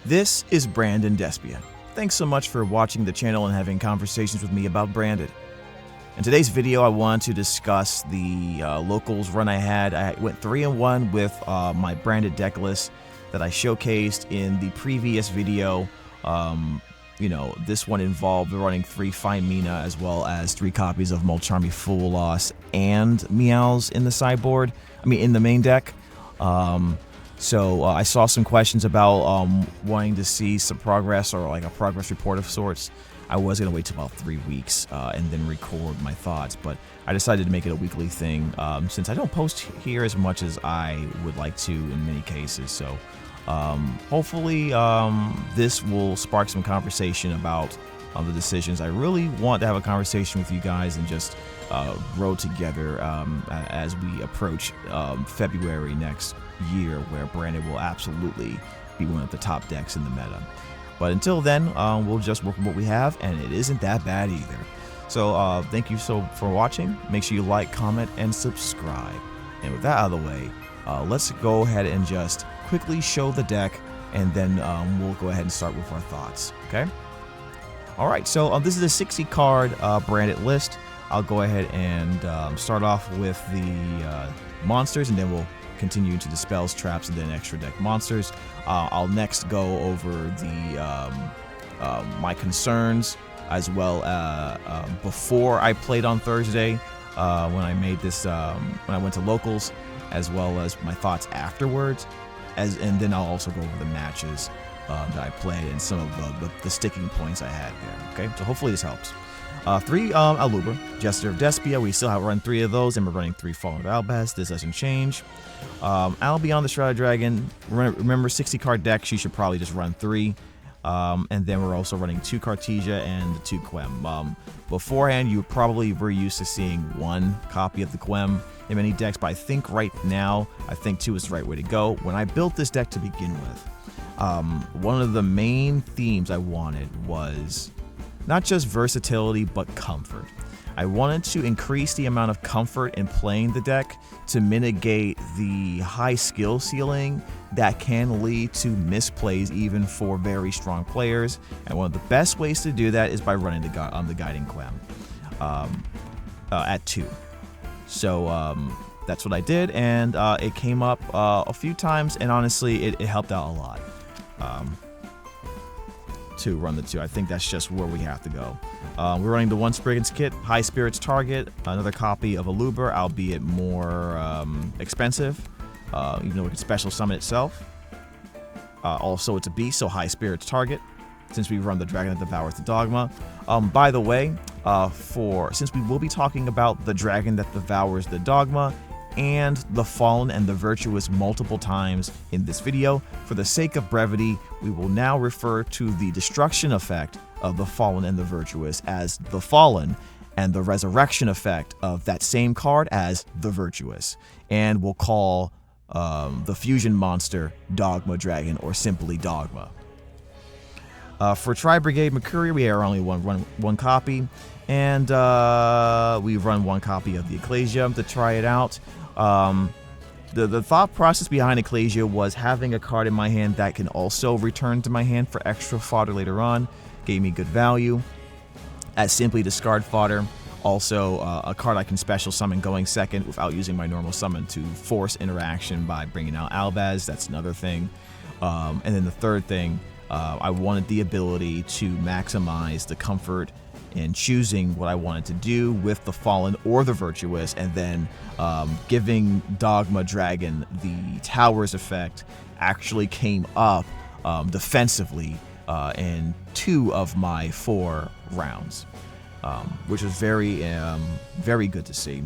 This is Brandon Despia. Thanks so much for watching the channel and having conversations with me about Branded. In today's video, I want to discuss the locals run I had. I went 3-1 with my Branded deck list that I showcased in the previous video. This one involved running 3 Fine Mina as well as 3 copies of Mulcharmy Full Loss and Meows in the sideboard. In the main deck. So I saw some questions about wanting to see some progress or like a progress report of sorts. I was going to wait till about 3 weeks and then record my thoughts, but I decided to make it a weekly thing since I don't post here as much as I would like to in many cases. So hopefully this will spark some conversation about the decisions. I really want to have a conversation with you guys and just grow together as we approach February next year, where Branded will absolutely be one of the top decks in the meta. But until then, we'll just work with what we have, and it isn't that bad either. So thank you for watching. Make sure you like, comment, and subscribe. And with that out of the way, let's go ahead and just quickly show the deck, and then we'll go ahead and start with our thoughts. Okay. All right. So this is a 60 card Branded list. I'll go ahead and start off with the monsters, and then we'll continue into the spells, traps, and then extra deck monsters. I'll next go over the my concerns as well before I played on Thursday when I made this when I went to locals, as well as my thoughts afterwards, and then I'll also go over the matches that I played and some of the sticking points I had there. Okay, so hopefully this helps. 3 Aluber, Jester of Despia. We still have run 3 of those, and we're running 3 Fallen of Albaz. This doesn't change. Beyond the Shrouded Dragon. Remember, 60 card decks, you should probably just run 3. And then we're also running 2 Cartesia and 2 Quem. Beforehand, you probably were used to seeing 1 copy of the Quem in many decks, but I think right now, 2 is the right way to go. When I built this deck to begin with, one of the main themes I wanted was not just versatility, but comfort. I wanted to increase the amount of comfort in playing the deck to mitigate the high skill ceiling that can lead to misplays even for very strong players. And one of the best ways to do that is by running the Guiding Quem at 2. So that's what I did, and it came up a few times, and honestly, it helped out a lot. To run the 2. I think that's just where we have to go. We're running the 1 Spriggan's Kit, High Spirits Target, another copy of Aluber, albeit more expensive, even though we can special summon itself. Also, it's a beast, so High Spirits Target, since we run the Dragon that Devours the Dogma. By the way, since we will be talking about the Dragon that Devours the Dogma and the Fallen and the Virtuous multiple times in this video, for the sake of brevity, we will now refer to the destruction effect of the Fallen and the Virtuous as the Fallen, and the resurrection effect of that same card as the Virtuous. And we'll call the fusion monster Dogma Dragon, or simply Dogma. For Tri-Brigade Mercury, we are only one copy, and we run 1 copy of the Ecclesia to try it out. The thought process behind Ecclesia was having a card in my hand that can also return to my hand for extra fodder later on. Gave me good value as simply discard fodder. Also, a card I can special summon going second without using my normal summon to force interaction by bringing out Albaz. That's another thing. And then the third thing, I wanted the ability to maximize the comfort in choosing what I wanted to do with the Fallen or the Virtuous, and then giving Dogma Dragon the Towers effect actually came up defensively in 2 of my 4 rounds, which was very good to see.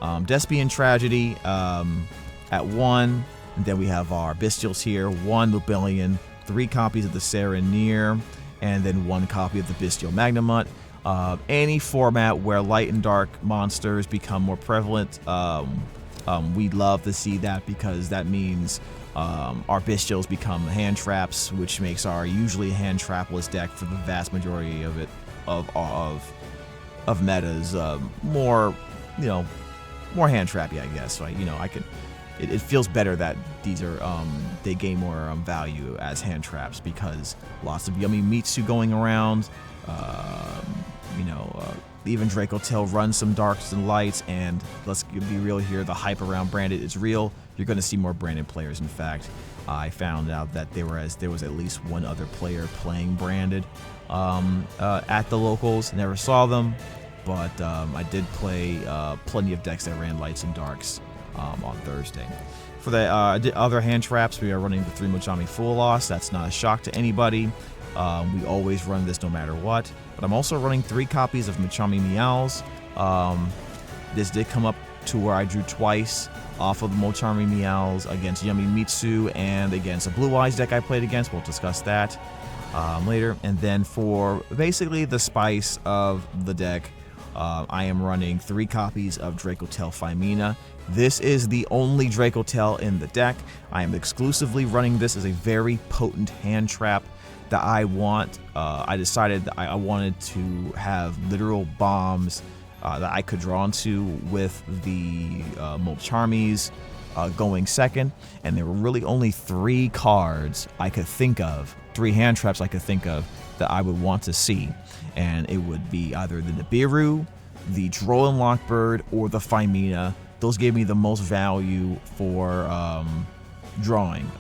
Despian Tragedy at 1, and then we have our Bestials here, 1 Lubellion, 3 copies of the Sereneer, and then 1 copy of the Bestial Magnamut. Any format where light and dark monsters become more prevalent, we'd love to see that, because that means our Bestials become hand traps, which makes our usually hand trapless deck for the vast majority of metas more hand trappy, I guess. So I it feels better that these are they gain more value as hand traps because lots of yummy Mitsu going around. Even Draco Tail runs some darks and lights, and let's be real here, the hype around Branded is real. You're going to see more Branded players. In fact, I found out that there was at least one other player playing Branded at the locals. Never saw them, but I did play plenty of decks that ran lights and darks on Thursday. For the other hand traps, we are running the 3 Mochami Full Loss. That's not a shock to anybody. We always run this no matter what. But I'm also running 3 copies of Mochami Meows. This did come up to where I drew twice off of the Mochami Meows against Yummy Mitsu and against a Blue Eyes deck I played against. We'll discuss that later. And then for basically the spice of the deck, I am running 3 copies of Draco Tail Phimina. This is the only Draco Tail in the deck. I am exclusively running this as a very potent hand trap that I want. I decided that I wanted to have literal bombs that I could draw into with the Molcharmies going second, and there were really only 3 cards I could think of, 3 hand traps I could think of that I would want to see, and it would be either the Nibiru, the Droll and Lockbird, or the Phimina. Those gave me the most value for drawing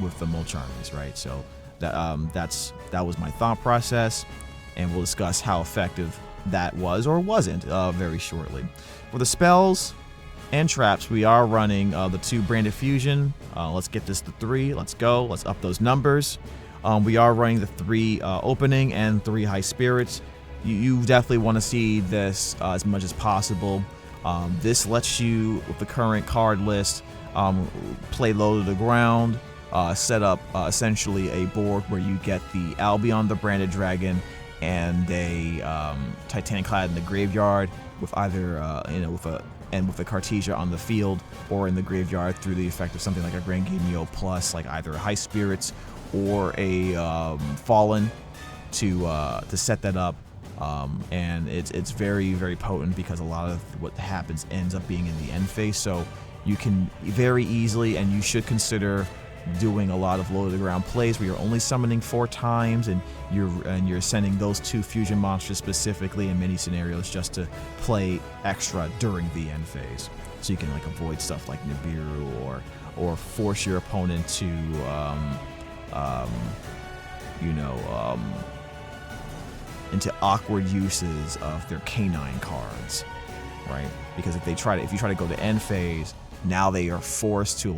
with the Molcharmies, right? So that was my thought process, and we'll discuss how effective that was or wasn't very shortly. For the spells and traps, we are running the 2 Branded Fusion. Let's get this to 3. Let's go. Let's up those numbers. We are running the 3 Opening and 3 High Spirits. You definitely want to see this as much as possible. This lets you, with the current card list, play low to the ground, set up essentially a board where you get the Albion the Branded Dragon and a Titaniclad in the graveyard with either with a Cartesia on the field or in the graveyard through the effect of something like a Grand Gameo plus, like either a High Spirits or a Fallen to set that up. And it's very, very potent because a lot of what happens ends up being in the end phase, so you can very easily, and you should consider doing a lot of low to the ground plays where you're only summoning 4 times and you're sending those 2 fusion monsters specifically in many scenarios just to play extra during the end phase, so you can like avoid stuff like Nibiru or force your opponent to into awkward uses of their canine cards, right? Because if you try to go to end phase, now they are forced to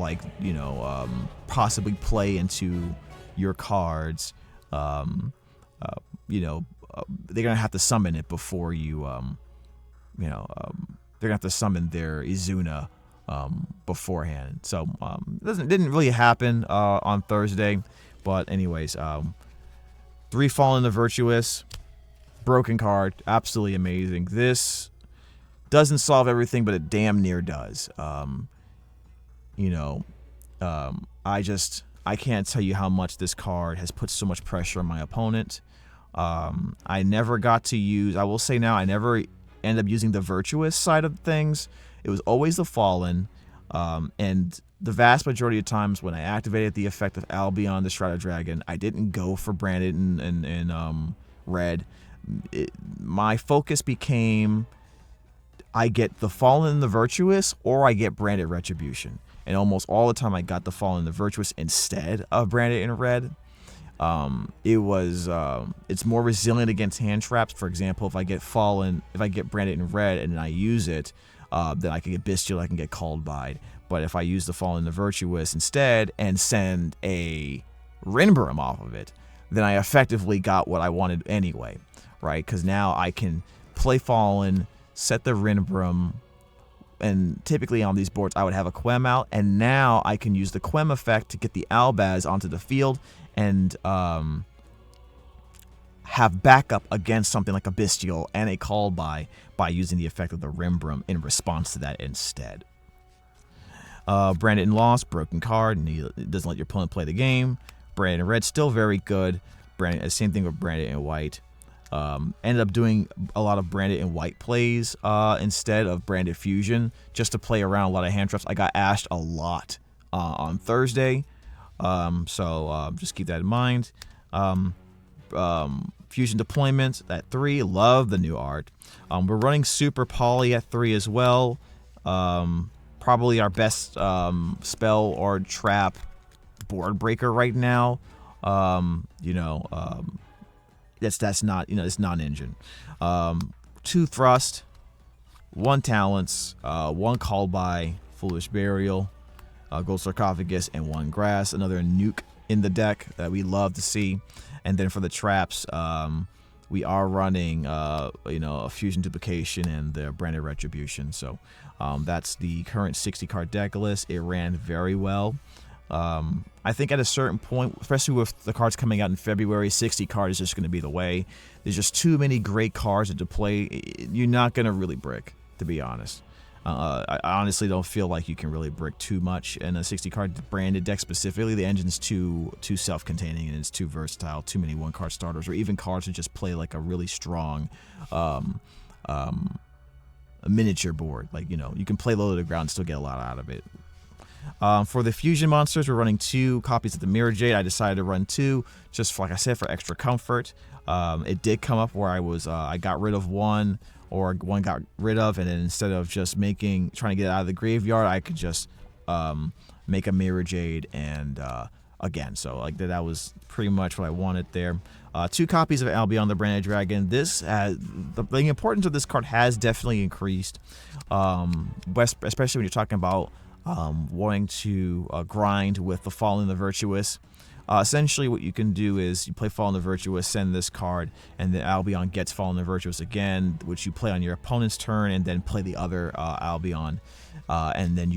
possibly play into your cards. They're gonna have to summon it before you they're gonna have to summon their Izuna beforehand. So didn't really happen on Thursday, but anyways, 3 Fallen the Virtuous, broken card, absolutely amazing. This doesn't solve everything, but it damn near does. I can't tell you how much this card has put so much pressure on my opponent. I never got to use, I will say now, I never end up using the Virtuous side of things. It was always the Fallen, and the vast majority of times when I activated the effect of Albion the Shrouded Dragon, I didn't go for Branded and red. My focus became, I get the Fallen and the Virtuous, or I get Branded Retribution. And almost all the time I got the Fallen and the Virtuous instead of Branded in red. It's more resilient against hand traps. For example, if I get Branded in red and I use it, then I can get Bestial, I can get Called by. But if I use the Fallen and the Virtuous instead and send a Rinbrim off of it, then I effectively got what I wanted anyway, right? Because now I can play Fallen, set the Rinbrim, and typically on these boards I would have a Quem out, and now I can use the Quem effect to get the Albaz onto the field and have backup against something like a Bestial and a Call by using the effect of the Rinbrim in response to that instead. Branded in Lost, broken card, and it doesn't let your opponent play the game. Branded in red, still very good. Same thing with Branded in white. Ended up doing a lot of branded and white plays instead of branded fusion, just to play around a lot of hand traps. I got ashed a lot on Thursday, so just keep that in mind. Fusion deployment at 3, love the new art. We're running super poly at 3 as well. Probably our best spell or trap board breaker right now. That's not, it's non-engine. 2 thrust, 1 talents, 1 called by Foolish Burial, Gold Sarcophagus, and 1 grass. Another nuke in the deck that we love to see. And then for the traps, we are running a fusion duplication and the branded retribution. So that's the current 60 card deck list. It ran very well. I think at a certain point, especially with the cards coming out in February, 60 card is just going to be the way. There's just too many great cards to play. You're not going to really brick, to be honest. I honestly don't feel like you can really brick too much in a 60 card branded deck specifically. The engine's too self-containing and it's too versatile. Too many 1-card starters or even cards that just play like a really strong a miniature board. Like, you can play low to the ground and still get a lot out of it. For the fusion monsters, we're running 2 copies of the Mirror Jade. I decided to run 2, just like I said, for extra comfort. It did come up where I got rid of 1, or 1 got rid of, and then instead of just trying to get it out of the graveyard, I could just make a Mirror Jade and again. So like that was pretty much what I wanted there. 2 copies of Albion the Branded Dragon. This the importance of this card has definitely increased, especially when you're talking about wanting to grind with the Fallen the Virtuous. Essentially, what you can do is you play Fallen the Virtuous, send this card, and then Albion gets Fallen the Virtuous again, which you play on your opponent's turn, and then play the other Albion, and then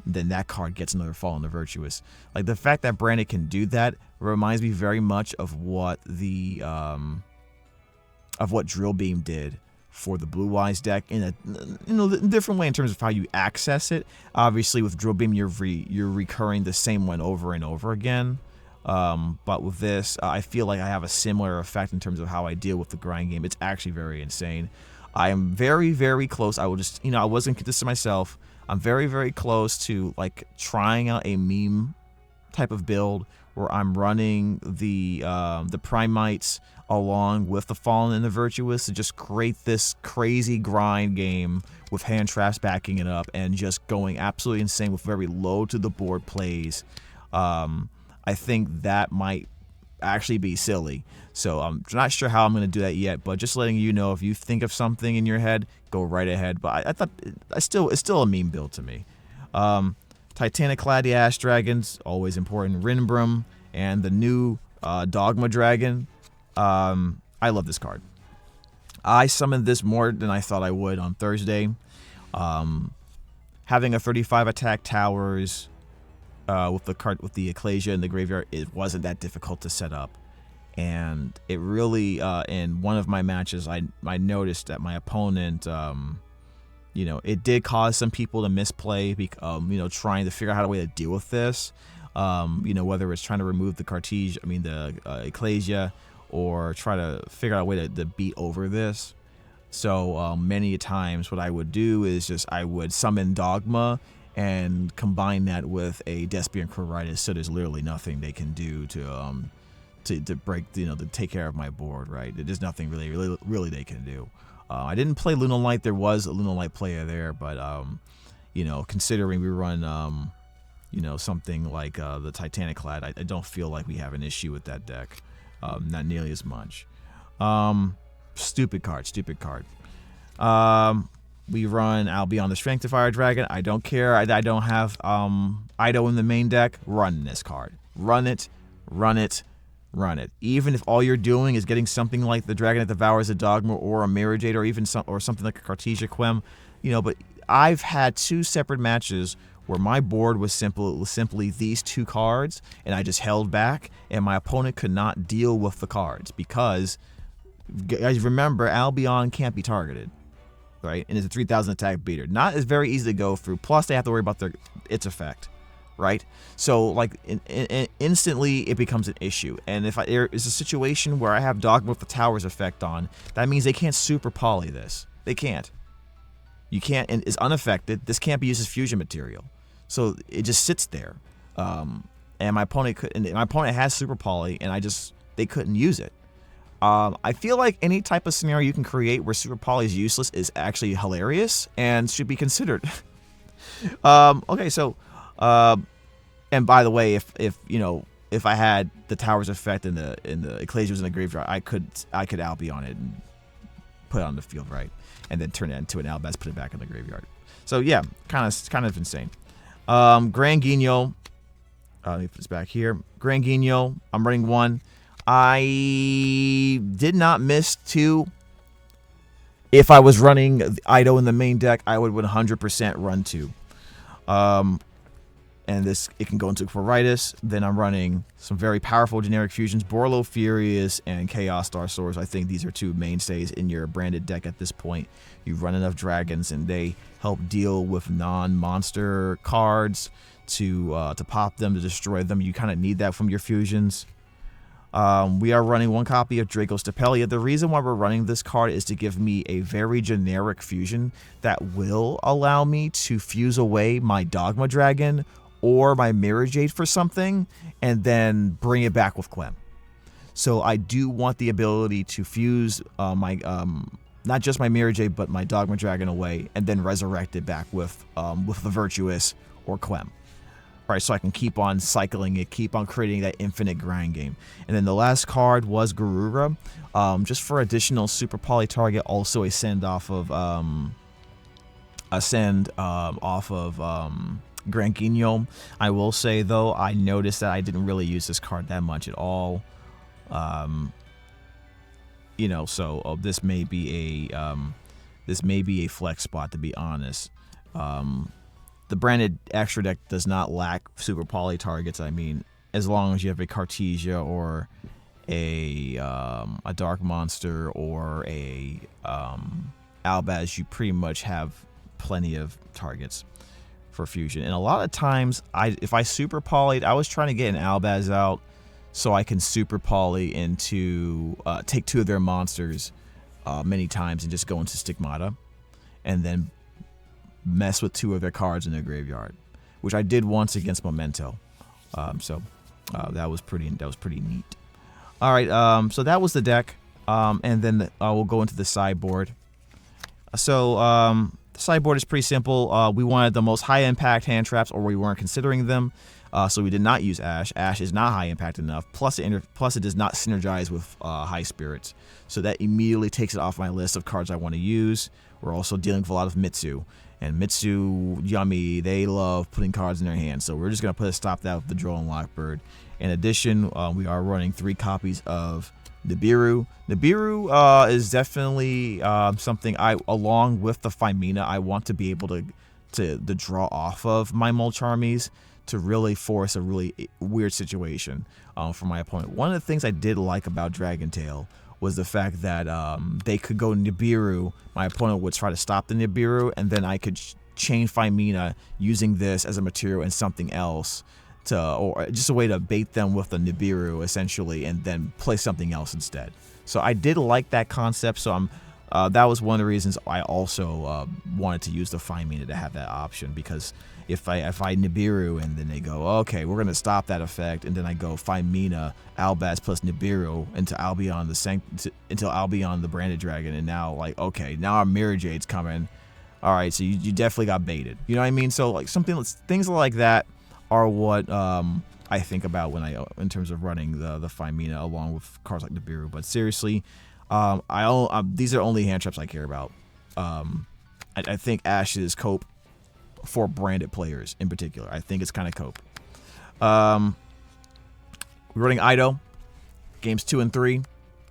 then that card gets another Fallen the Virtuous. Like, the fact that Branded can do that reminds me very much of what Drill Beam did for the Blue Eyes deck in a different way in terms of how you access it. Obviously, with Drill Beam, you're recurring the same one over and over again. But with this, I feel like I have a similar effect in terms of how I deal with the grind game. It's actually very insane. I am very, very close. I will just, I wasn't this to myself. I'm very, very close to like trying out a meme type of build where I'm running the Primites along with the Fallen and the Virtuous to just create this crazy grind game with hand traps backing it up and just going absolutely insane with very low to the board plays. I think that might actually be silly. So I'm not sure how I'm going to do that yet, but just letting you know, if you think of something in your head, go right ahead. But I thought it's still a meme build to me. Titanic Clad Ash Dragons, always important. Rinbrum and the new Dogma Dragon. I love this card. I summoned this more than I thought I would on Thursday. Having a 35 attack towers with the Ecclesia in the graveyard, it wasn't that difficult to set up. And it really, in one of my matches, I noticed that my opponent, it did cause some people to misplay, trying to figure out how to deal with this. Whether it's trying to remove the Ecclesia, or try to figure out a way to beat over this. So many times what I would do is I would summon Dogma and combine that with a Despia and Croritis, so there's literally nothing they can do to break, to take care of my board, right? There's nothing really they can do. I didn't play Lunalight. There was a Lunalight player there, but considering we run something like the Titanic Clad, I don't feel like we have an issue with that deck. Not nearly as much. Stupid card. We run Albion the Strengthifier Dragon. I don't care. I don't have Ido in the main deck. Run this card. Run it. Even if all you're doing is getting something like the Dragon that Devours a Dogma, or a Mirror Jade, or even something like a Cartesia Quem, But I've had 2 separate matches where my board was simply these 2 cards, and I just held back, and my opponent could not deal with the cards because, guys, remember, Albion can't be targeted, right? And it's a 3,000 attack beater. Not as very easy to go through. Plus, they have to worry about its effect, right? So like instantly it becomes an issue. And if there is a situation where I have Dogma with the Towers effect on, that means they can't super poly this. They can't. You can't, and it's unaffected. This can't be used as fusion material. So it just sits there. And my opponent could, and my opponent has super poly, and they couldn't use it. I feel like any type of scenario you can create where super poly is useless is actually hilarious and should be considered. Okay, so, and by the way, if I had the Towers effect and the Ecclesia was in the graveyard, I could Albion it and put it on the field, right, and then turn it into an albaz, put it back in the graveyard. So yeah, kind of insane. Grand Guignol. Let me put this back here. Grand Guignol. I'm running 1. I did not miss 2. If I was running Ido in the main deck, I would 100% run 2. And it can go into Quiritis. Then I'm running some very powerful generic fusions, Borlo Furious and Chaos Star Swords. I think these are 2 mainstays in your branded deck at this point. You run enough dragons, and they help deal with non-monster cards to pop them, to destroy them. You kind of need that from your fusions. We are running 1 copy of Draco Stapelia. The reason why we're running this card is to give me a very generic fusion that will allow me to fuse away my Dogma Dragon or my Mirror Jade for something, and then bring it back with Quem. So I do want the ability to fuse not just my Mirror Jade, but my Dogma Dragon away, and then resurrect it back with the Virtuous or Quem. Right, so I can keep on cycling it, keep on creating that infinite grind game. And then the last card was Garura, just for additional super poly target, also a send off of Grand Guignol. I will say though, I noticed that I didn't really use this card that much at all. So this may be a flex spot, to be honest. The branded extra deck does not lack super poly targets. I mean, as long as you have a Cartesia or a Dark Monster or a albaz, you pretty much have plenty of targets for fusion. And a lot of times, if I super polyed, I was trying to get an albaz out so I can super poly into take 2 of their monsters many times and just go into Stigmata, and then mess with 2 of their cards in their graveyard, which I did once against Memento. That was pretty neat. All right, so that was the deck, and then we'll go into the sideboard. So the sideboard is pretty simple. We wanted the most high impact hand traps, or we weren't considering them, so we did not use Ash. Ash is not high impact enough. Plus it does not synergize with High Spirits, so that immediately takes it off my list of cards I want to use. We're also dealing with a lot of Mitsu. And Mitsu, yummy, they love putting cards in their hands. So we're just going to put a stop to that with the Droll Lockbird. In addition, we are running 3 copies of Nibiru. Nibiru is definitely something along with the Femina, I want to be able to draw off of my Mulch armies to really force a really weird situation for my opponent. One of the things I did like about Dragon Tail was the fact that they could go Nibiru, my opponent would try to stop the Nibiru, and then I could chain Femina using this as a material and something else, or just a way to bait them with the Nibiru essentially, and then play something else instead. So I did like that concept, so that was one of the reasons I also wanted to use the Femina to have that option, because if I Nibiru and then they go, okay, we're gonna stop that effect, and then I go Femina, albaz plus Nibiru into Albion until Albion the branded dragon, and now like, okay, now our Mirror Jade's coming. All right, so you definitely got baited. You know what I mean? So like things like that are what I think about when in terms of running the Femina along with cards like Nibiru. But seriously, these are only hand traps I care about. I think Ash is cope for branded players in particular. I think it's kind of cope. We're running Ido, games 2 and 3,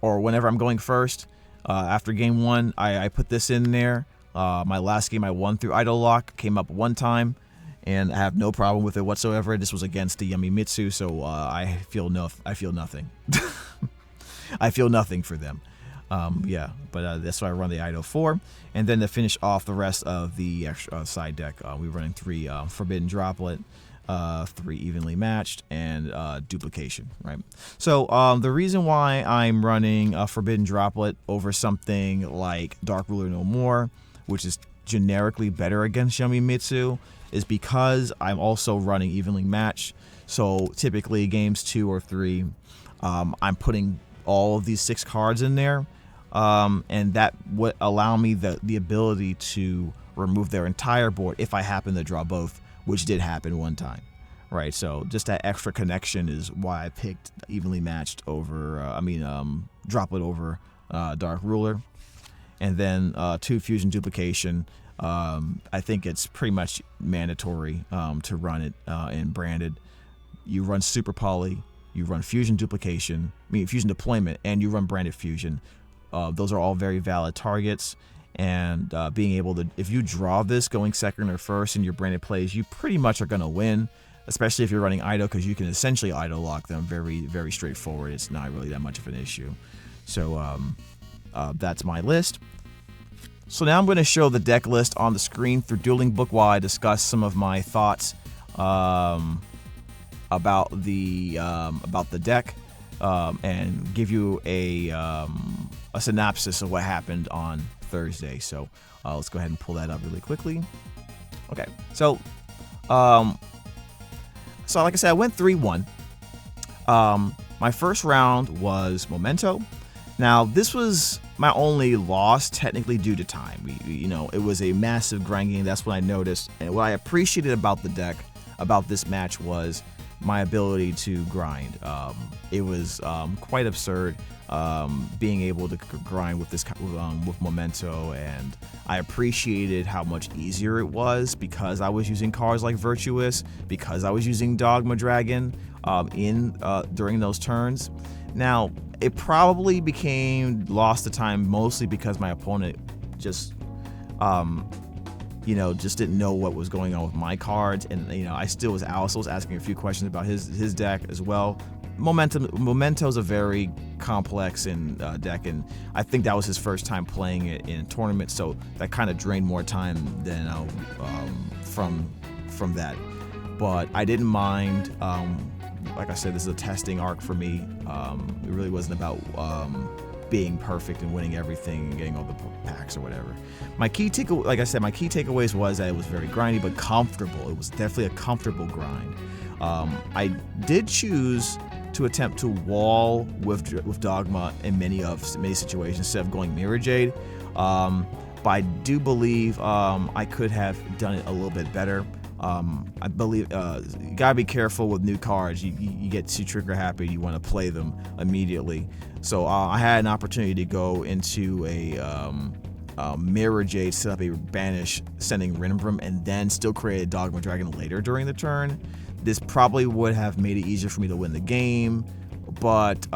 or whenever I'm going first. After game 1, I put this in there. My last game I won through Ido Lock, came up 1 time, and I have no problem with it whatsoever. This was against the Yummy Mitsu, so I feel nothing. I feel nothing for them. Yeah, but that's why I run the Ido 4. And then to finish off the rest of the extra side deck, we're running 3 Forbidden Droplet. 3 evenly matched, and duplication, right? So the reason why I'm running a Forbidden Droplet over something like Dark Ruler No More, which is generically better against Yoshimitsu, is because I'm also running evenly matched. So typically games 2 or 3, I'm putting all of these 6 cards in there, and that would allow me the ability to remove their entire board if I happen to draw both, which did happen one time, right? So just that extra connection is why I picked evenly matched over, Droplet over Dark Ruler. And then 2 Fusion Duplication. I think it's pretty much mandatory to run it in Branded. You run Super Poly, you run Fusion Duplication, Fusion Deployment, and you run Branded Fusion. Those are all very valid targets. And being able to, if you draw this going second or first in your branded plays, you pretty much are going to win, especially if you're running idle, because you can essentially idle lock them very, very straightforward. It's not really that much of an issue. So that's my list. So now I'm going to show the deck list on the screen through Dueling Book while I discuss some of my thoughts about the deck and give you a synopsis of what happened on Thursday. So let's go ahead and pull that up really quickly. Okay, so like I said, I went 3-1. My first round was Memento. Now this was my only loss, technically due to time. It was a massive grind game. That's what I noticed, and what I appreciated about the deck, about this match, was my ability to grind. It was quite absurd being able to grind with this with Memento, and I appreciated how much easier it was because I was using cards like Virtuous, because I was using Dogma Dragon during those turns. Now it probably became lost to time mostly because my opponent just didn't know what was going on with my cards, and I still was asking a few questions about his deck as well. Memento's a very complex deck, and I think that was his first time playing it in a tournament, so that kind of drained more time than from that. But I didn't mind. Like I said, this is a testing arc for me. It really wasn't about being perfect and winning everything and getting all the packs or whatever. My key takeaways was that it was very grindy but comfortable. It was definitely a comfortable grind. I did choose to attempt to wall with Dogma in many situations instead of going Mirror Jade. But I do believe I could have done it a little bit better. I believe you gotta be careful with new cards. You get too trigger happy, you want to play them immediately. So I had an opportunity to go into a Mirror Jade, set up a banish, sending Rinbram, and then still create a Dogma Dragon later during the turn. This probably would have made it easier for me to win the game, but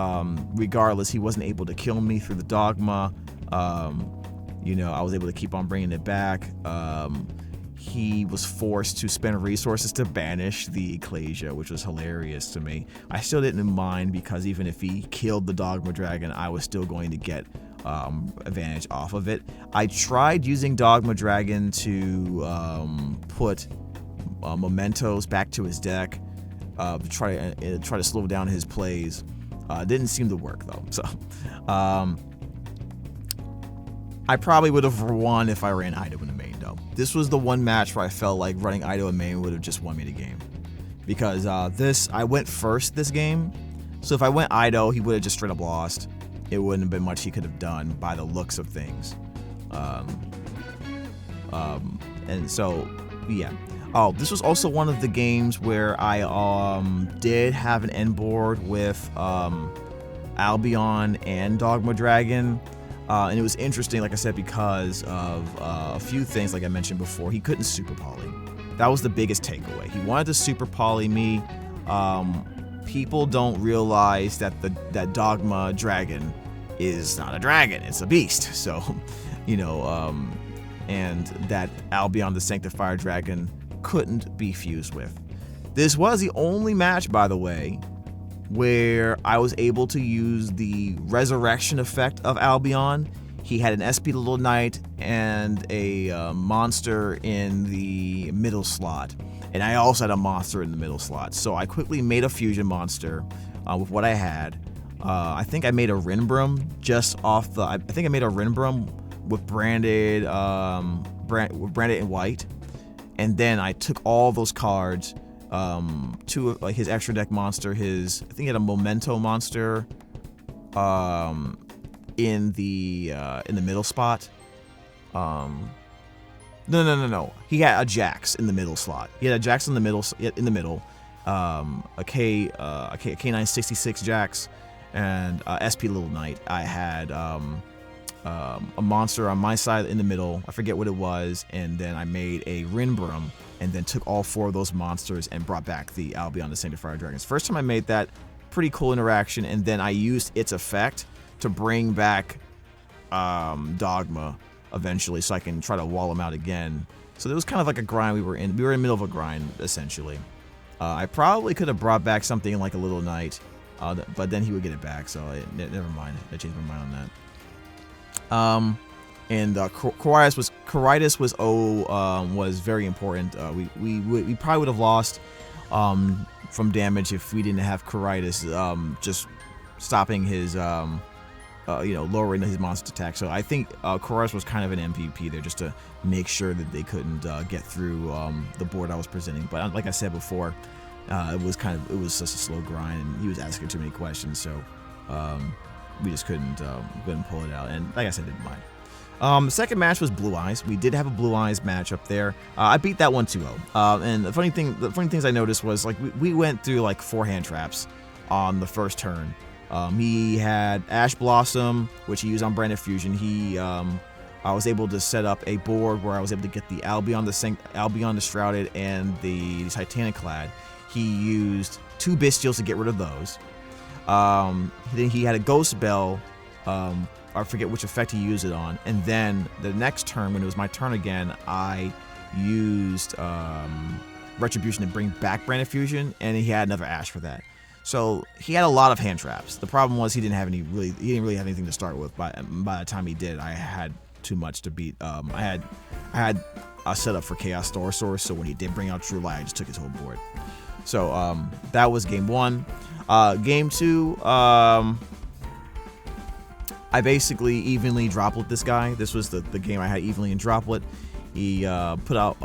regardless, he wasn't able to kill me through the Dogma. I was able to keep on bringing it back. He was forced to spend resources to banish the Ecclesia, which was hilarious to me. I still didn't mind because even if he killed the Dogma Dragon, I was still going to get advantage off of it. I tried using Dogma Dragon to put Mementos back to his deck, to try to slow down his plays. Didn't seem to work though. So I probably would have won if I ran Ido in the main though. This was the one match where I felt like running Ido in main would have just won me the game, because I went first this game. So if I went Ido, he would have just straight up lost. It wouldn't have been much he could have done by the looks of things. And so yeah. Oh, this was also one of the games where I did have an end board with Albion and Dogma Dragon. And it was interesting, like I said, because of a few things, like I mentioned before. He couldn't super poly. That was the biggest takeaway. He wanted to super poly me. People don't realize that that Dogma Dragon is not a dragon, it's a beast. So, and that Albion the Sanctifier Dragon couldn't be fused with. This was the only match, by the way, where I was able to use the resurrection effect of Albion. He had an SP Little Knight and a monster in the middle slot, and I also had a monster in the middle slot. So I quickly made a fusion monster with what I had. I think I made a Rinbrum just off the. I think I made a Rinbrum with branded in white, and then I took all those cards. Two like his extra deck monster, I think he had a Memento monster in the middle spot. No. He had a Jax in the middle slot. He had a Jax in the middle. A K966 Jax and SP Little Knight. I had a monster on my side in the middle. I forget what it was, and then I made a Rinbrum, and then took all 4 of those monsters and brought back the Albion the Sanctifier Dragons. First time I made that, pretty cool interaction, and then I used its effect to bring back Dogma eventually, so I can try to wall him out again. So it was kind of like a grind we were in. We were in the middle of a grind, essentially. I probably could have brought back something like a Little Knight, but then he would get it back, so never mind. I changed my mind on that. And Coritis was very important. We probably would have lost from damage if we didn't have Coritis just stopping his lowering his monster attack. So I think Coritis was kind of an MVP there, just to make sure that they couldn't get through the board I was presenting. But like I said before, it was such a slow grind, and he was asking too many questions, so we just couldn't pull it out. And like I said, didn't mind. The second match was Blue Eyes. We did have a Blue Eyes match up there. I beat that one 2-0. And the funny things I noticed was, like, we went through like 4 hand traps on the first turn. He had Ash Blossom, which he used on Branded Fusion. I was able to set up a board where I was able to get the Albion the Shrouded and the Titanic Clad. He used 2 Bestials to get rid of those. Then he had a Ghost Bell. I forget which effect he used it on. And then the next turn, when it was my turn again, I used Retribution to bring back Branded Fusion, and he had another Ash for that. So he had a lot of hand traps. The problem was he didn't really have anything to start with. By the time he did, I had too much to beat. I had a setup for Chaos Star Source, so when he did bring out True Light, I just took his whole board. So that was game 1. Game 2, I basically evenly droplet this guy. This was the game I had evenly in droplet. He put out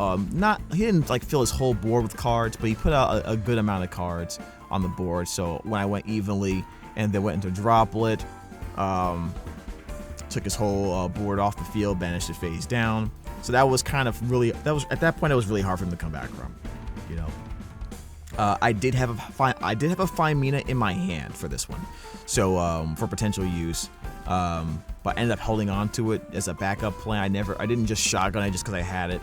he didn't like fill his whole board with cards, but he put out a good amount of cards on the board. So when I went evenly and then went into droplet, took his whole board off the field, banished it face down. So that was kind of really, at that point it was really hard for him to come back from, you know. I did have a Fine Mina in my hand for this one, so for potential use, but I ended up holding on to it as a backup plan. I didn't just shotgun it just because I had it.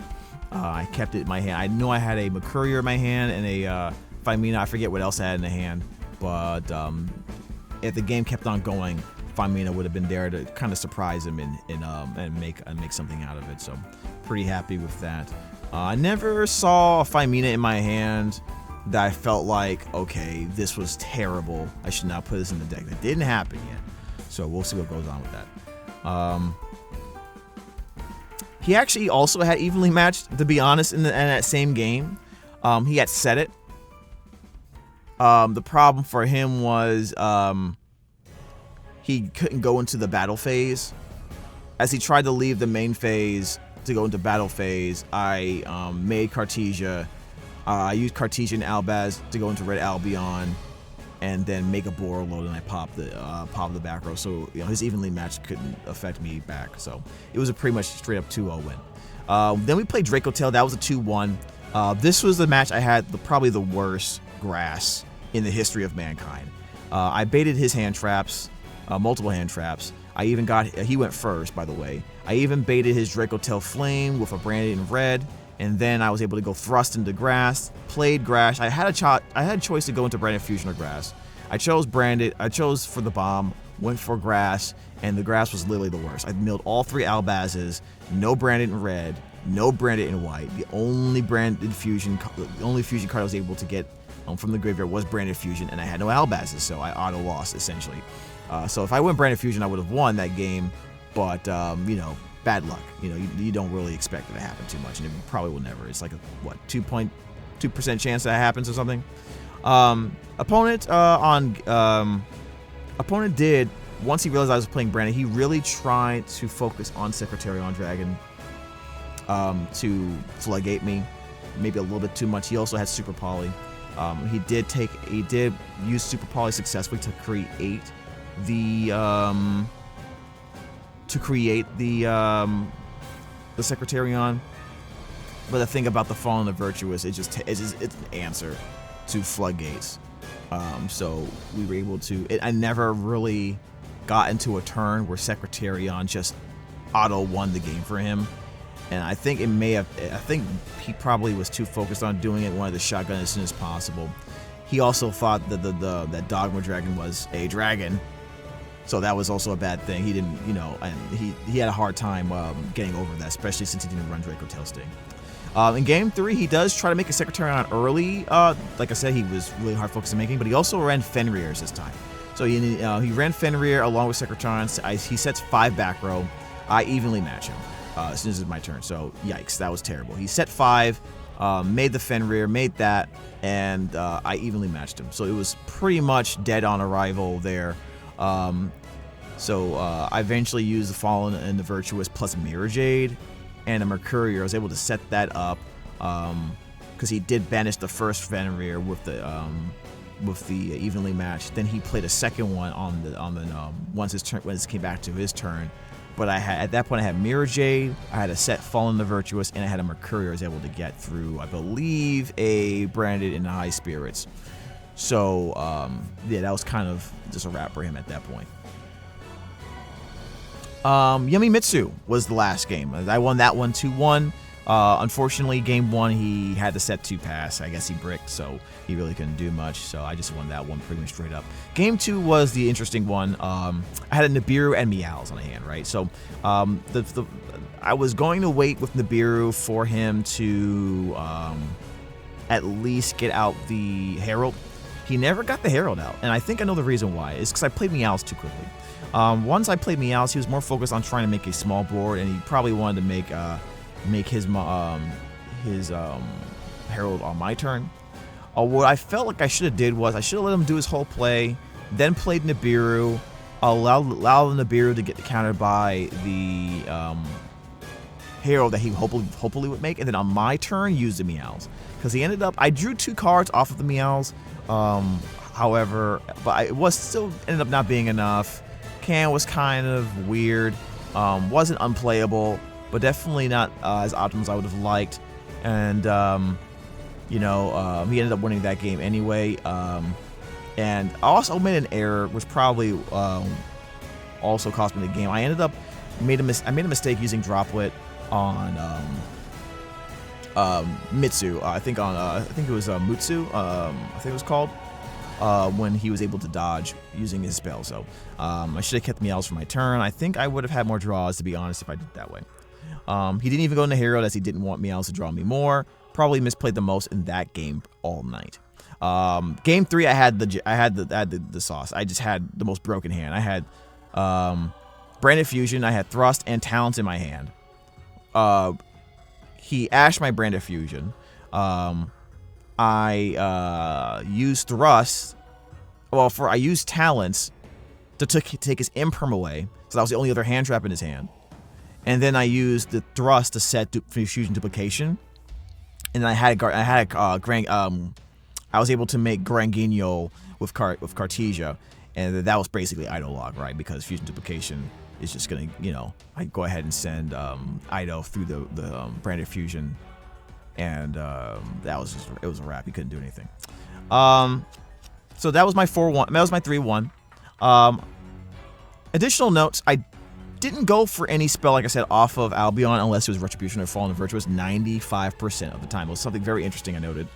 I kept it in my hand. I know I had a McCourier in my hand and a Fine Mina. I forget what else I had in the hand, but if the game kept on going, Fine Mina would have been there to kind of surprise him and make something out of it. So pretty happy with that. I never saw a Fine Mina in my hand that I felt like, okay, this was terrible, I should not put this in the deck. That didn't happen yet, so we'll see what goes on with that. He actually also had evenly matched, to be honest, in that same game. He had set it. The problem for him was he couldn't go into the battle phase. As he tried to leave the main phase to go into battle phase, I made Cartesia. I used Cartesian Albaz to go into Red Albion, and then make a Boar load, and I popped the back row. So his evenly matched couldn't affect me back. So it was a pretty much straight up 2-0 win. Then we played Draco Tail. That was a 2-1. This was the match I had probably the worst grass in the history of mankind. I baited his hand traps, multiple hand traps. I even he went first, by the way. I even baited his Draco Tail Flame with a Branded in red. And then I was able to go thrust into grass, played grass. I had a choice to go into Branded Fusion or grass. I chose Branded. I chose for the bomb, went for grass, and the grass was literally the worst. I milled all 3 Albazes, no Branded in red, no Branded in white. The only fusion card I was able to get from the graveyard was Branded Fusion, and I had no Albazes, so I auto lost essentially. So if I went Branded Fusion, I would have won that game, but bad luck. You don't really expect it to happen too much, and it probably will never. It's like a 2.5 2% chance that happens or something. Opponent did, once he realized I was playing Branded, he really tried to focus on Secretarion Dragon to floodgate me, maybe a little bit too much. He also had Super Poly. He did use Super Poly successfully to create the Secretarion. But the thing about the Fallen and the Virtuous, it's an answer to floodgates. So we were able to. I never really got into a turn where Secretarion just auto won the game for him, and I think I think he probably was too focused on doing it. Wanted the shotgun as soon as possible. He also thought that that Dogma Dragon was a dragon, so that was also a bad thing. He didn't, and he had a hard time getting over that, especially since he didn't run Draco Tail Sting. In Game 3, he does try to make a Secretarion early. Like I said, he was really hard focused on making, but he also ran Fenrir's this time. So he ran Fenrir along with Secretarion. He sets 5 back row. I evenly match him as soon as it's my turn. So yikes, that was terrible. He set 5, made the Fenrir, made that, and I evenly matched him. So it was pretty much dead on arrival there. So I eventually used the Fallen and the Virtuous plus Mirror Jade and a Mercurier. I was able to set that up because he did banish the first Fenrir with the evenly matched. Then he played a second one on the once it came back to his turn. But at that point I had Mirror Jade, I had a set Fallen the Virtuous, and I had a Mercurier I was able to get through, I believe, a Branded in High Spirits. So yeah, that was kind of just a wrap for him at that point. Yamimitsu was the last game. I won that one 2-1. Unfortunately, game 1 he had to set 2 pass. I guess he bricked, so he really couldn't do much. So I just won that one pretty much straight up. Game 2 was the interesting one. I had a Nibiru and Meows on the hand, right? So I was going to wait with Nibiru for him to at least get out the Herald. He never got the Herald out, and I think I know the reason why. It's because I played Meows too quickly. Once I played Meows, he was more focused on trying to make a small board, and he probably wanted to make his Herald on my turn. What I felt like I should have did was I should have let him do his whole play, then played Nibiru, allow the Nibiru to get countered by the Herald that he hopefully would make, and then on my turn use the Meows, because he ended up, I drew 2 cards off of the Meows. However, but it was still ended up not being enough. Can was kind of weird, wasn't unplayable, but definitely not as optimal as I would have liked. And he ended up winning that game anyway. And I also made an error, which probably also cost me the game. I made a mistake using Droplet on Mitsu. I think it was Mutsu. I think it was called. When he was able to dodge using his spell. So I should have kept Meows for my turn. I think I would have had more draws, to be honest, if I did it that way. He didn't even go into Herald, as he didn't want Meows to draw me more. Probably misplayed the most in that game all night. Game 3, I had the sauce. I just had the most broken hand. I had Branded Fusion, I had Thrust and Talents in my hand. He ashed my Branded Fusion. I used Thrust. I used Talents to take his Imperm away, so that was the only other hand trap in his hand. And then I used the Thrust to set Fusion Duplication. And then I was able to make Granguignol with Cartesia, and that was basically Idol Log, right? Because Fusion Duplication is just gonna, I go ahead and send Ido through the Branded Fusion. And it was a wrap. He couldn't do anything. So that was my 4-1. That was my 3-1. Additional notes: I didn't go for any spell, like I said, off of Albion unless it was Retribution or Fallen Virtuous 95% of the time. It was something very interesting I noted.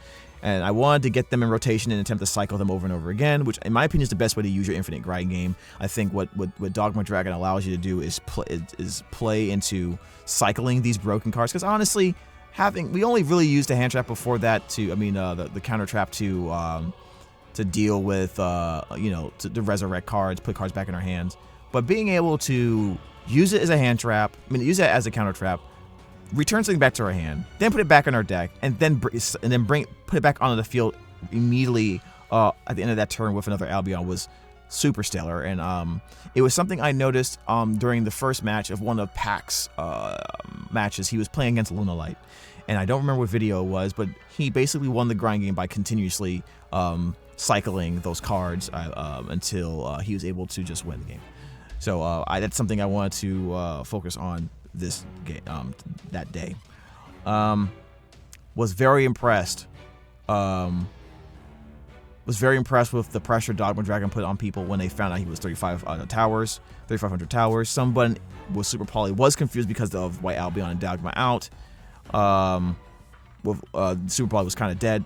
And I wanted to get them in rotation and attempt to cycle them over and over again, which in my opinion is the best way to use your infinite grind game. I think what Dogma Dragon allows you to do is play into cycling these broken cards, because honestly, we only really used a hand trap before that the counter trap to deal with to resurrect cards, put cards back in our hands. But being able to use it as a hand trap, use it as a counter trap, return something back to our hand, then put it back on our deck, and then put it back onto the field immediately at the end of that turn with another Albion was super stellar. And it was something I noticed during the first match of one of Pac's matches. He was playing against Lunalight, and I don't remember what video it was, but he basically won the grind game by continuously cycling those cards until he was able to just win the game. So that's something I wanted to focus on this game that day. Was very impressed. Was very impressed with the pressure Dogma Dragon put on people when they found out he was 3,500 towers. Someone with Super Poly was confused because of White Albion and Dogma out. Super Poly was kind of dead.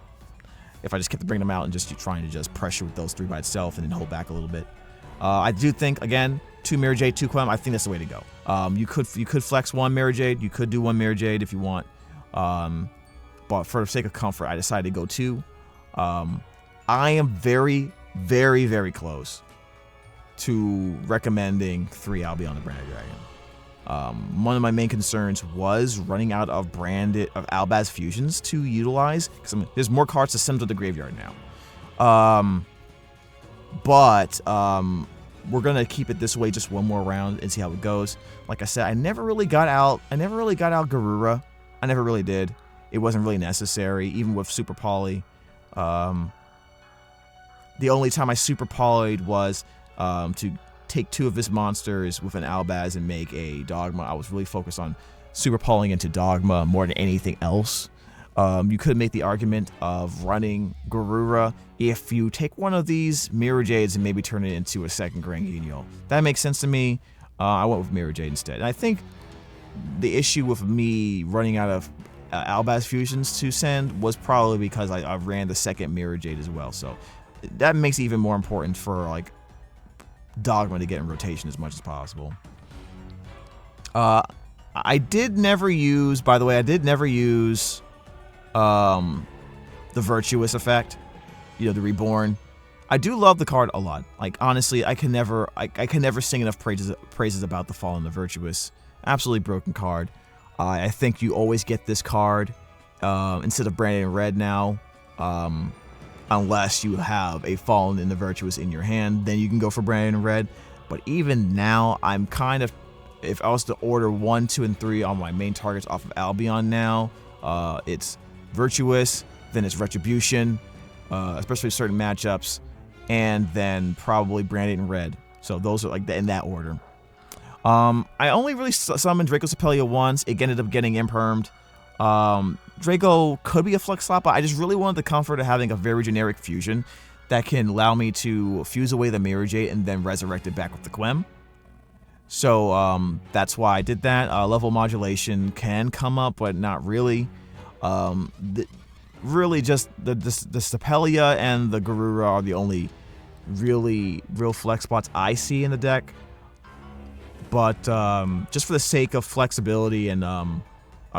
If I just kept bringing them out and just trying to just pressure with those 3 by itself and then hold back a little bit. I do think, again, 2 Mirror Jade, 2 Quem, I think that's the way to go. You could flex 1 Mirror Jade. You could do 1 Mirror Jade if you want. But for the sake of comfort, I decided to go 2. I am very, very, very close to recommending 3 Albion the Branded Dragon. One of my main concerns was running out of albaz fusions to utilize, because there's more cards to send to the graveyard now. But we're gonna keep it this way just one more round and see how it goes. Like I said, I never really got out Garura. I never really did. It wasn't really necessary, even with Super Poly. The only time I Super Poly'd was to take 2 of his monsters with an Albaz and make a Dogma. I was really focused on Super Polying into Dogma more than anything else. You could make the argument of running Garura if you take one of these Mirror Jades and maybe turn it into a second Granguignol. That makes sense to me. I went with Mirror Jade instead. And I think the issue with me running out of Albaz fusions to send was probably because I ran the second Mirror Jade as well. So that makes it even more important for like Dogma to get in rotation as much as possible. I did never use, by the way, the Virtuous effect, the Reborn. I do love the card a lot. Like, honestly, I can never sing enough praises about the Fallen the Virtuous. Absolutely broken card. I think you always get this card instead of Branded in red now, unless you have a Fallen in the Virtuous in your hand. Then you can go for Branded in red. But even now, I'm kind of, if I was to order 1, 2, and 3 on my main targets off of Albion now, it's Virtuous, then it's Retribution, especially certain matchups, and then probably Branded in red. So those are like in that order. I only really summoned Draco Sepelia once. It ended up getting impermed. Draco could be a flex slot, but I just really wanted the comfort of having a very generic fusion that can allow me to fuse away the Mirror Jade and then resurrect it back with the Quem. So that's why I did that. Level modulation can come up, but not really. Really just the Sepelia and the Garura are the only real flex spots I see in the deck. But just for the sake of flexibility and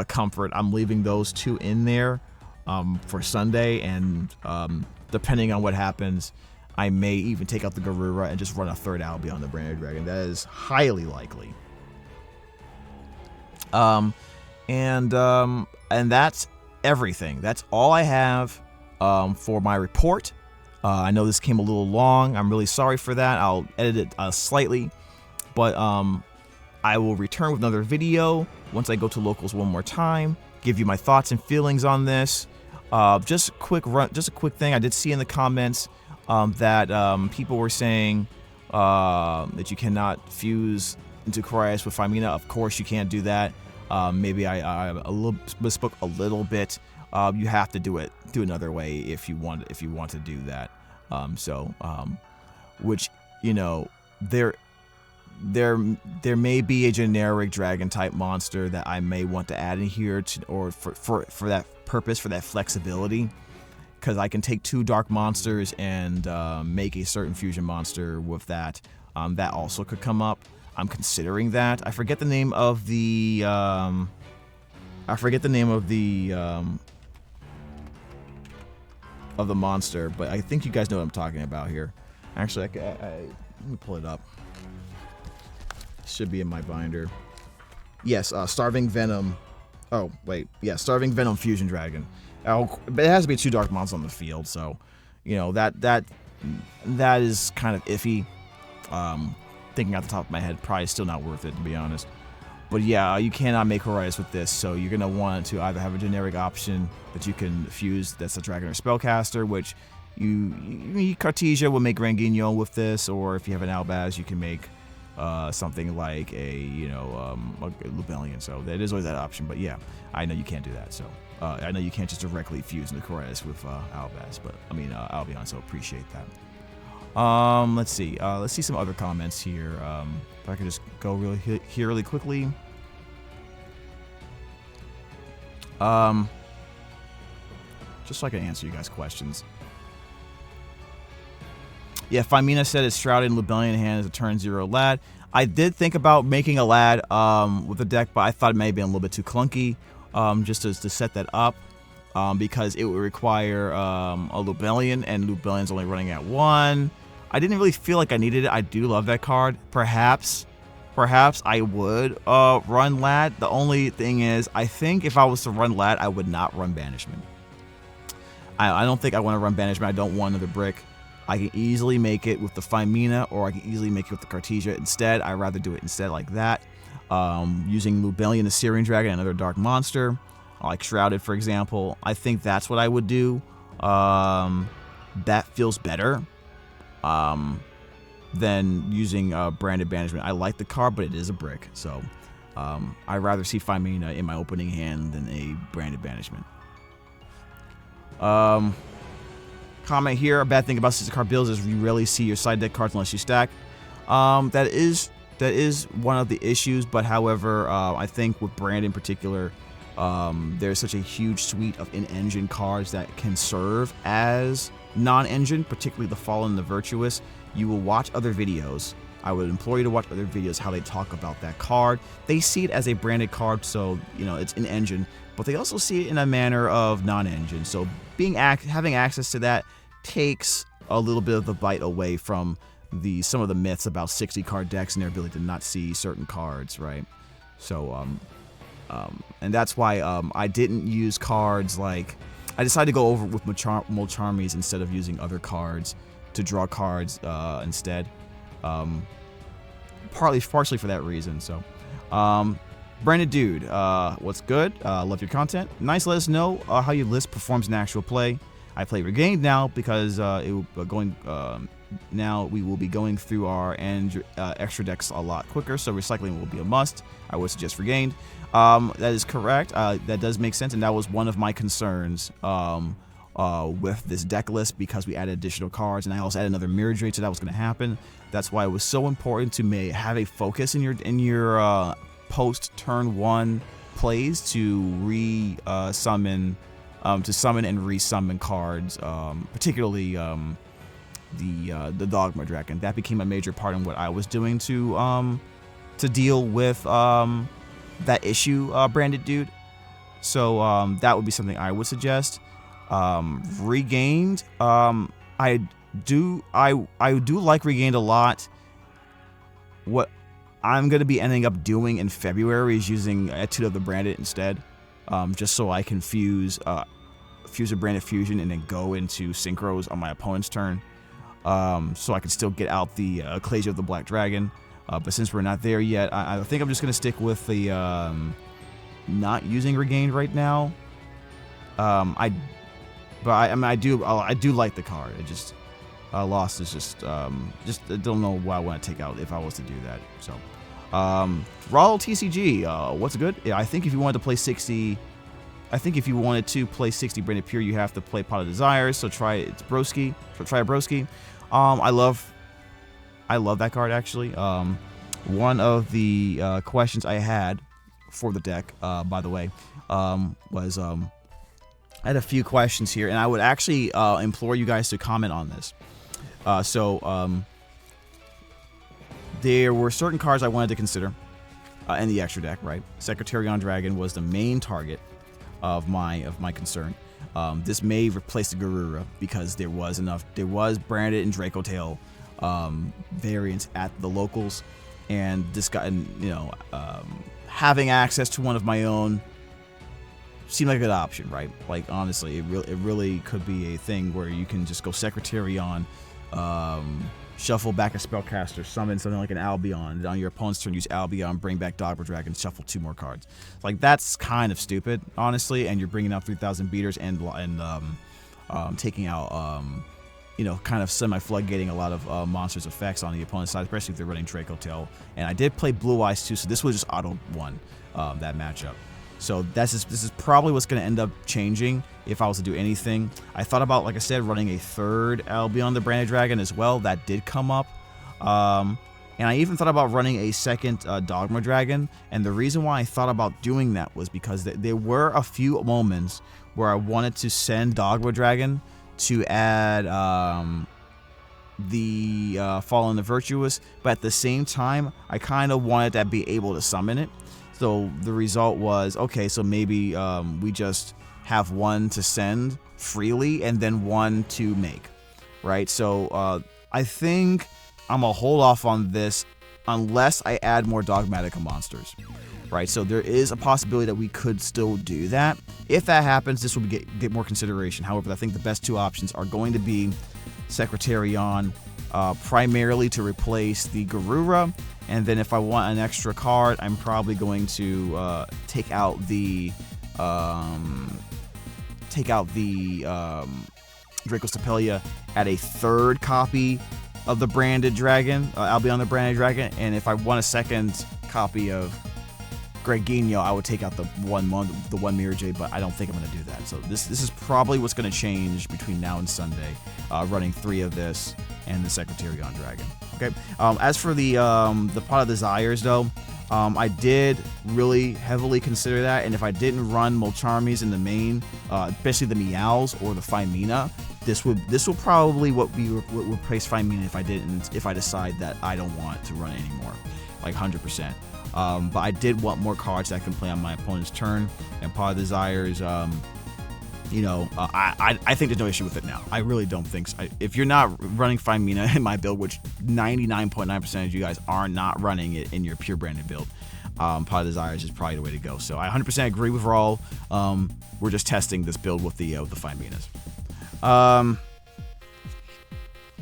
comfort, I'm leaving those 2 in there for Sunday. And depending on what happens, I may even take out the Garura and just run a 3rd Albion the Branded Dragon. That is highly likely. And that's everything. That's all I have for my report. I know this came a little long. I'm really sorry for that. I'll edit it slightly. But I will return with another video once I go to locals one more time, give you my thoughts and feelings on this. Just a quick thing. I did see in the comments that people were saying that you cannot fuse into Corias with Firmina. Of course you can't do that. Maybe I misspoke a little bit. You have to do it another way if you want to do that. Which there may be a generic dragon type monster that I may want to add in here or for that purpose, for that flexibility, because I can take 2 dark monsters and make a certain fusion monster with that. That also could come up. I'm considering that. I forget the name of the monster, but I think you guys know what I'm talking about here. Actually, let me pull it up. Should be in my binder. Yes, Starving Venom Oh, wait. Yeah, Starving Venom Fusion Dragon. But it has to be 2 Dark Mons on the field, so, you know, that is kind of iffy. Thinking off the top of my head, probably still not worth it, to be honest. But yeah, you cannot make Horridus with this, so you're going to want to either have a generic option that you can fuse that's a Dragon or Spellcaster, which Cartesia will make Ranguinho with this, or if you have an Albaz, you can make something like a Lubellion. So that is always that option. But yeah, I know you can't do that. So I know you can't just directly fuse into Horridus with Albaz, but I mean Albion. So appreciate that. Let's see. Let's see some other comments here. If I could just go really quickly. Just so I can answer you guys' questions. Yeah, Femina said it's Shrouded in Lubellion hand as a turn 0 lad. I did think about making a lad with the deck, but I thought it may have been a little bit too clunky just to set that up because it would require a Lubellion, and Lubellion's only running at 1. I didn't really feel like I needed it. I do love that card. Perhaps I would run lad. The only thing is, I think if I was to run lad, I would not run Banishment. I don't think I want to run Banishment. I don't want another brick. I can easily make it with the Femina, or I can easily make it with the Cartesia instead. I'd rather do it instead like that. Using Lubellion, the Syrian Dragon, another dark monster, like Shrouded, for example. I think that's what I would do. That feels better than using Branded Banishment. I like the card, but it is a brick. So I'd rather see Femina in my opening hand than a Branded Banishment. Comment here, a bad thing about 60 card builds is you rarely see your side deck cards unless you stack. That is one of the issues, but however, I think with Brand in particular, there's such a huge suite of in-engine cards that can serve as non-engine, particularly the Fallen and the Virtuous. You will watch other videos. I would implore you to watch other videos how they talk about that card. They see it as a branded card, so you know it's in engine, but they also see it in a manner of non-engine. So having access to that takes a little bit of the bite away from some of the myths about 60 card decks and their ability to not see certain cards, right? So and that's why I didn't use cards like I decided to go over with Mulcharmies instead of using other cards to draw cards instead. Partially for that reason. So Brandon Dude, what's good? Love your content. Nice. Let us know how your list performs in actual play. I play Regained now because now we will be going through our extra decks a lot quicker, so recycling will be a must. I would suggest Regained. That is correct. That does make sense, and that was one of my concerns with this deck list because we added additional cards, and I also added another Mirror Drain, so that was going to happen. That's why it was so important to have a focus in your post turn 1 plays to summon and resummon cards, particularly the Dogma Dragon. That became a major part in what I was doing to deal with that issue, Branded Dude. So that would be something I would suggest. Regained, I do like Regained a lot. What I'm going to be ending up doing in February is using Etude of the Branded instead, just so I can fuse a Branded Fusion and then go into Synchros on my opponent's turn, so I can still get out the Ecclesia of the Black Dragon. But since we're not there yet, I think I'm just going to stick with the not using Regained right now. I do like the card. It just Lost is just I don't know what I want to take out if I was to do that. So Raul TCG, what's good? Yeah, I think if you wanted to play 60 Branded Pure, you have to play Pot of Desires. So try it, Broski. So try Broski. I love that card actually. One of the questions I had for the deck, by the way, was I had a few questions here, and I would actually implore you guys to comment on this. There were certain cards I wanted to consider in the extra deck, right? Secretarion Dragon was the main target of my concern. This may replace the Garura because there was Branded and Draco Tail variants at the locals, and this guy, having access to one of my own seemed like a good option, right? Like, honestly, it really could be a thing where you can just go Secretary on, shuffle back a Spellcaster, summon something like an Albion. On your opponent's turn, use Albion, bring back Dogma Dragon, shuffle 2 more cards. Like, that's kind of stupid, honestly, and you're bringing out 3,000 beaters and taking out, you know, kind of semi-floodgating a lot of monsters' effects on the opponent's side, especially if they're running Draco Tail. And I did play Blue Eyes too, so this was just auto-won that matchup. So this is probably what's going to end up changing if I was to do anything. I thought about, like I said, running a 3rd Albion the Branded Dragon as well. That did come up. And I even thought about running a 2nd Dogma Dragon. And the reason why I thought about doing that was because there were a few moments where I wanted to send Dogma Dragon to add the Fallen the Virtuous, but at the same time, I kind of wanted to be able to summon it. So the result was, okay, so maybe we just have 1 to send freely and then 1 to make, right? So I think I'm going to hold off on this unless I add more Dogmatica monsters, right? So there is a possibility that we could still do that. If that happens, this will get more consideration. However, I think the best 2 options are going to be Secretarion, primarily to replace the Garura, and then if I want an extra card, I'm probably going to take out the Draco Stapelia, add a 3rd copy of the Branded Dragon, Albion the Branded Dragon, and if I want a 2nd copy of Greginho, I would take out the one Mirror Jade, but I don't think I'm going to do that. So this is probably what's going to change between now and Sunday, running 3 of this and the Secretarion Dragon. Okay. As for the Pot of Desires, though, I did really heavily consider that, and if I didn't run Molcharmies in the main, especially the Meows or the Fimina, this will probably would replace Fimina if I decide that I don't want to run it anymore, like 100%. But I did want more cards that I can play on my opponent's turn, and Pot of Desires, you know, I think there's no issue with it now. I really don't think so. If you're not running Fimina in my build, which 99.9% of you guys are not running it in your pure branded build, Pot of Desires is probably the way to go. So I 100% agree with Raul. We're just testing this build with the Fiminas.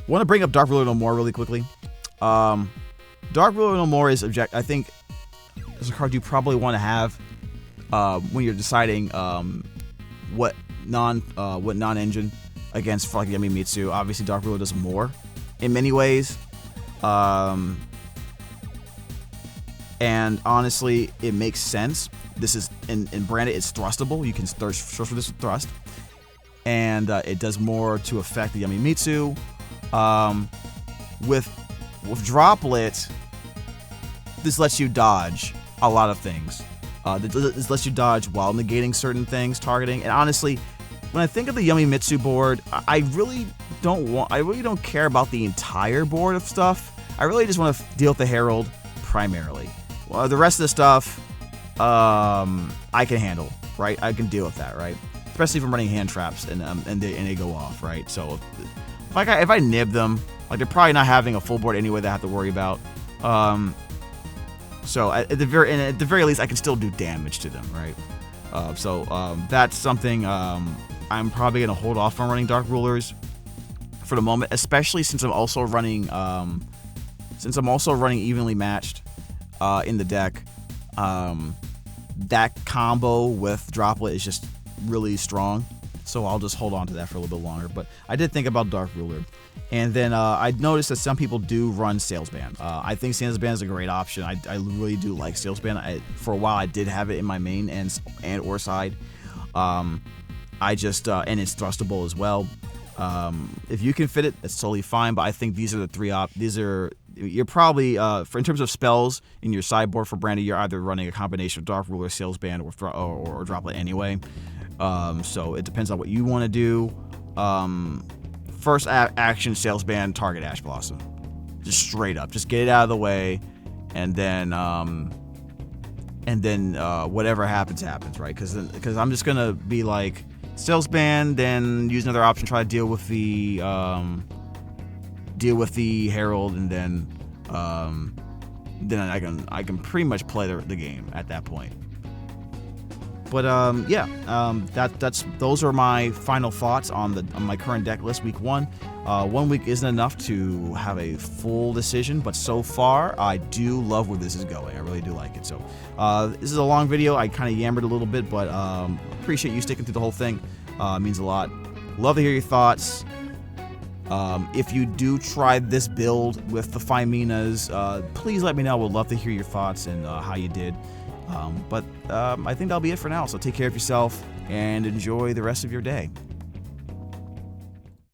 Want to bring up Dark Ruler No More really quickly. Dark Ruler No More is I think it's a card you probably want to have when you're deciding what non-engine against like Yamimitsu. Obviously, Dark Ruler does more in many ways, and honestly, it makes sense. This is in branded. It's thrustable. You can search for this with thrust, and it does more to affect the Yamimitsu. With Droplet, this lets you dodge a lot of things. This lets you dodge while negating certain things, targeting. And honestly, when I think of the Yamimitsu board, I really don't care about the entire board of stuff. I really just want to deal with the Herald primarily. Well, the rest of the stuff, I can handle, right? I can deal with that, right? Especially if I'm running hand traps and they go off, right? So if I nib them, like they're probably not having a full board anyway that I have to worry about. So at the very least, I can still do damage to them, right? So that's something I'm probably gonna hold off on running Dark Rulers for the moment, especially since I'm also running evenly matched in the deck. That combo with Droplet is just really strong, so I'll just hold on to that for a little bit longer. But I did think about Dark Ruler. And then I noticed that some people do run Salesband. I think Salesband is a great option. I really do like Salesband. For a while, I did have it in my main and or side. And it's thrustable as well. If you can fit it, that's totally fine. But I think these are the 3 you're probably in terms of spells in your sideboard for Brandy, you're either running a combination of Dark Ruler, Salesband, or Droplet anyway. So it depends on what you want to do. First action, Salesband, target Ash Blossom. Just straight up. Just get it out of the way, and then whatever happens, right? Because I'm just gonna be like Salesband, then use another option, try to deal with the Herald, and then I can pretty much play the game at that point. But those are my final thoughts on my current deck list week 1. 1 week isn't enough to have a full decision, but so far I do love where this is going. I really do like it. So this is a long video. I kind of yammered a little bit, but appreciate you sticking through the whole thing. It means a lot. Love to hear your thoughts. If you do try this build with the Fiminas, please let me know. Would love to hear your thoughts and how you did. I think that'll be it for now. So take care of yourself and enjoy the rest of your day.